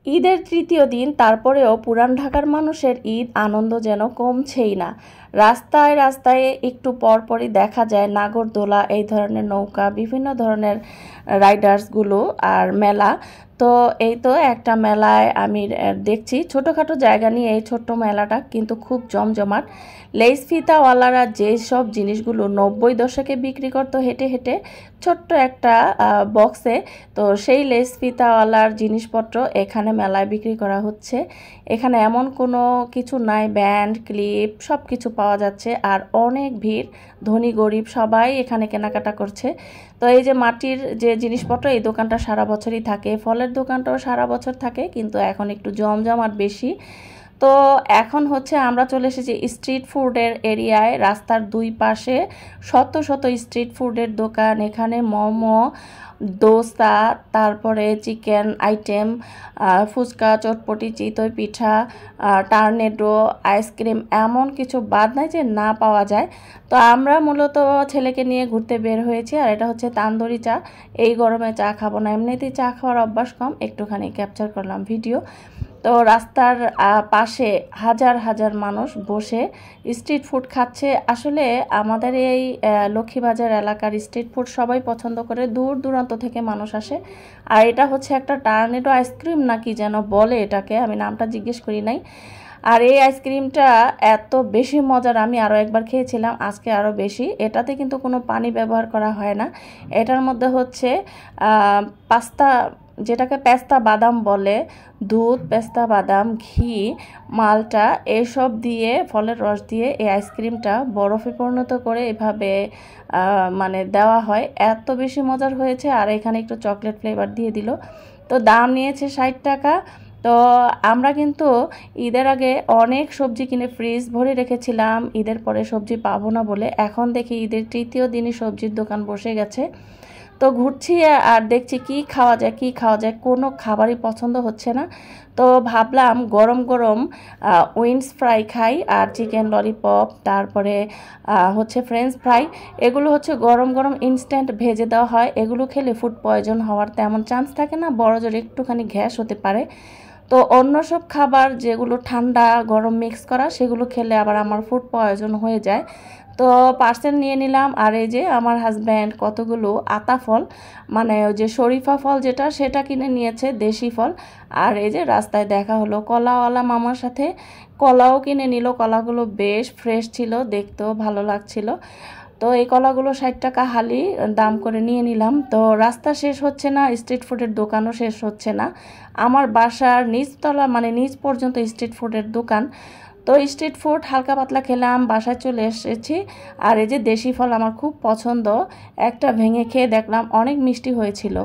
ঈদের তৃতীয় দিন তারপরেও পুরান ঢাকার মানুষের ঈদ আনন্দ যেন কমছেই না। রাস্তায় রাস্তায় একটু পরপরই দেখা যায় নাগরদোলা, এই ধরনের নৌকা, বিভিন্ন ধরনের রাইডার্সগুলো আর মেলা। তো এই তো একটা মেলায় আমি দেখছি ছোটোখাটো জায়গা নিয়ে এই ছোট্ট মেলাটা কিন্তু খুব জমজমাট। লেস ফিতাওয়ালারা যেসব জিনিসগুলো 90 দশকে বিক্রি করতো হেঁটে হেঁটে ছোট্ট একটা বক্সে, তো সেই লেস ফিতাওয়ালার জিনিসপত্র এখানে মেলায় বিক্রি করা হচ্ছে। এখানে এমন কোনো কিছু নাই, ব্যান্ড ক্লিপ সব কিছু পাওয়া যাচ্ছে আর অনেক ভিড়, ধনী গরিব সবাই এখানে কেনাকাটা করছে। তো এই যে মাটির যে জিনিসপত্র, এই দোকানটা সারা বছরই থাকে, ফলের দোকানটাও সারা বছর থাকে, কিন্তু এখন একটু জমজমাট বেশি। তো এখন হচ্ছে আমরা চলে এসেছি স্ট্রিট ফুডের এরিয়ায়। রাস্তার দুই পাশে শত শত স্ট্রিট ফুডের দোকান। এখানে মোমো, দোসা, তারপরে চিকেন আইটেম, ফুচকা, চটপটি, চিতই পিঠা, টার্নেডো, আইসক্রিম, এমন কিছু বাদ নাই যে না পাওয়া যায়। তো আমরা মূলত ছেলেকে নিয়ে ঘুরতে বের হয়েছি। আর এটা হচ্ছে তান্দুরি চা। এই গরমে চা খাবো না, এমনিতেই চা খাওয়ার অভ্যাস কম, একটুখানি ক্যাপচার করলাম ভিডিও। তো রাস্তার পাশে হাজার হাজার মানুষ বসে স্ট্রিট ফুড খাচ্ছে। আসলে আমাদের এই লক্ষ্মীবাজার এলাকার স্ট্রিট ফুড সবাই পছন্দ করে, দূর দূরান্ত থেকে মানুষ আসে। আর এটা হচ্ছে একটা টার্নেডো আইসক্রিম নাকি যেন বলে এটাকে, আমি নামটা জিজ্ঞেস করি নাই। আর এই আইসক্রিমটা এত বেশি মজার, আমি আরও একবার খেয়েছিলাম, আজকে আরও বেশি। এটাতে কিন্তু কোনো পানি ব্যবহার করা হয় না। এটার মধ্যে হচ্ছে পাস্তা, যেটাকে পেস্তা বাদাম বলে, দুধ, পেস্তা বাদাম, ঘি, মালটা, এসব দিয়ে, ফলের রস দিয়ে এই আইসক্রিমটা বরফে পরিণত করে এভাবে মানে দেওয়া হয়। এত বেশি মজার হয়েছে। আর এখানে একটু চকলেট ফ্লেভার দিয়ে দিল। তো দাম নিয়েছে 60 টাকা। তো আমরা কিন্তু ঈদের আগে অনেক সবজি কিনে ফ্রিজ ভরে রেখেছিলাম, ঈদের পরে সবজি পাবো না বলে। এখন দেখি ঈদের তৃতীয় দিনই সবজির দোকান বসে গেছে। তো ঘুরছি আর দেখছি কি খাওয়া যায়, কি খাওয়া যায়, কোনো খাবারই পছন্দ হচ্ছে না। তো ভাবলাম গরম গরম উইংস ফ্রাই খাই আর চিকেন ললিপপ, তারপরে হচ্ছে ফ্রেঞ্চ ফ্রাই। এগুলো হচ্ছে গরম গরম ইনস্ট্যান্ট ভেজে দেওয়া হয়। এগুলো খেলে ফুড পয়জন হওয়ার তেমন চান্স থাকে না, বড়জোর একটুখানি গ্যাস হতে পারে। তো অন্য সব খাবার যেগুলো ঠান্ডা গরম মিক্স করা, সেগুলো খেলে আবার আমার ফুড পয়জন হয়ে যায়। তো পার্সেল নিয়ে নিলাম। আর এই যে আমার হাজব্যান্ড কতগুলো আতা ফল, মানে ওই যে শরীফা ফল যেটা, সেটা কিনে নিয়েছে, দেশি ফল। আর এই যে রাস্তায় দেখা হলো কলাওয়ালা মামার সাথে, কলাও কিনে নিল। কলাগুলো বেশ ফ্রেশ ছিল, দেখতেও ভালো লাগছিল। তো এই কলাগুলো 60 টাকা হালি দাম করে নিয়ে নিলাম। তো রাস্তা শেষ হচ্ছে না, স্ট্রিট ফুডের দোকানও শেষ হচ্ছে না। আমার বাসার নিচতলা, মানে নিচ পর্যন্ত স্ট্রিট ফুডের দোকান। তো স্ট্রিট ফুড হালকা পাতলা খেলাম, বাসায় চলে এসেছি। আর এই যে দেশি ফল আমার খুব পছন্দ, একটা ভেঙে খেয়ে দেখলাম অনেক মিষ্টি হয়েছিল।